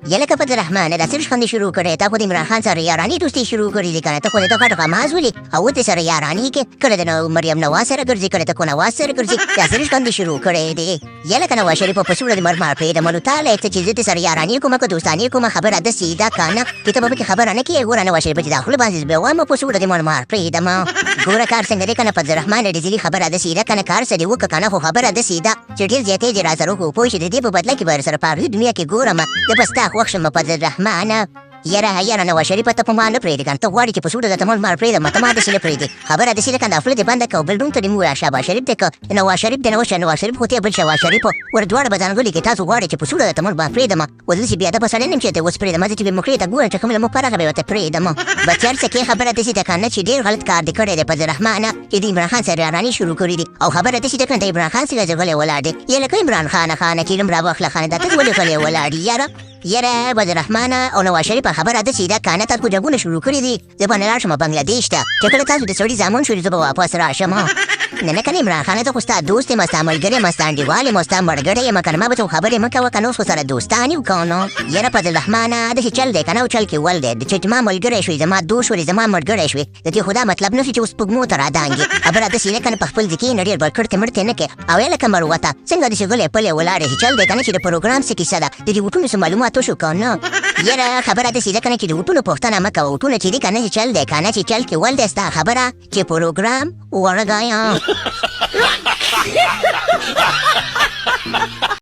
یلکه فضل الرحمن دا سرش خندې شروع کړې تا خو د عمران خان سره یارانې دوستي شروع کړې دي کنه ته خو د ده غټ غماز ولې او ته سره یارانې کې کله د مریم نواز سره ګرځي کله ته نواز سره ګرځي دا سرش خندې شروع کړې دي یلکه نواز شریف په سوړه د مرمار پرېږدم نو تا له ته چې زه دې سره یارانې کومه که دوستانې کومه خبره داسې ده کنه چې ته به پکې خبره نه کړې ګوره نواز شریف چې دا خوله باندې به وایم په سوړه د مرمار پرېږدم ګوره کار څنګه دی کنه فضل الرحمن ډېزلي خبره داسې ده کنه کار څه دې وکړه کنه خو خبره داسې ده چې ډېر زیاتې دې را سره وکړو پوه شې د دې په بدله کې به سره په هغې دنیا کې ګورم زه به ستا خوښ شم فضل الرحمن یاره نواز شریف ته په ما نه پرېږدي کنه ته غواړې چې په سوړه درته مرمار پرېږدم ته ما داسې نه پرېږدي خبره داسې ده کنه دا خوله دې بنده کړه او بل روم ته دې مو ووایه شهباز شریف دی که نواز شریف دی نه وشه نواز شریف خو ته بل شهباز شریف ور دواړه به ځانګړي کې تاسو غواړئ چې په سوړه درته مرمار پرېږدم و زه داسې بېادبه سړی نه یم چې ته اوس پرېږدم زه چې به مکرې ته ګورم چې کومه له موږ پرغه به ورته پرېږدم بس هر څه کې خبره داسې ده کنه چې ډېر غلط کار دې کړی دی فضل الرحمن چې د عمران خان سره یارانې شروع کړي دي او خبره داسې ده کنه د عمران خان سره غلی ولاړ دی یلکه عمران خانه چیلم راواخله خانه دا ته ولې غلی ولاړ یاره یاره فضل الرحمن او نواز شریف خبره داسې ده کنه تاسو جنګونه شروع کړي دي زه به نه لاړ شم بنګلادیش ته چې کله تاسو د سړي زامن شولې زه به واپس راشم نه کنه عمران خان ته خو ستا دوست یم ستا ملګری یم ستا انډیوال یم ستا مړګری یم کنه ما به څه خبرې مه کوه کنه اوس خو سره دوستان یو کنه یاره فضل الرحمن داسې چل دی کنه او چل کې ول دی چې زما ملګری شوې زما دوست شولې زما مړګری شوې د دې خو دا مطلب نه شي چې اوس سپوږمو ته رادانګې خبره داسې نه کنه په خپل ځای کښېنه ډېر بړکړتې مړتې نه کړې او یلکه مروته څنګه داسې غلې پلې ولاړې چې چل دی کنه چې د پروګرام څه کیسه ده د دې وټونو څه معلومات وشو کنه یاره خبره داسې ده کنه چې د وټونو پوښتنه مه کوه وټونه چې دي کنه چې چل دی کنه چې چل کې ول دی ستا خبره چې پروګرام ورغایم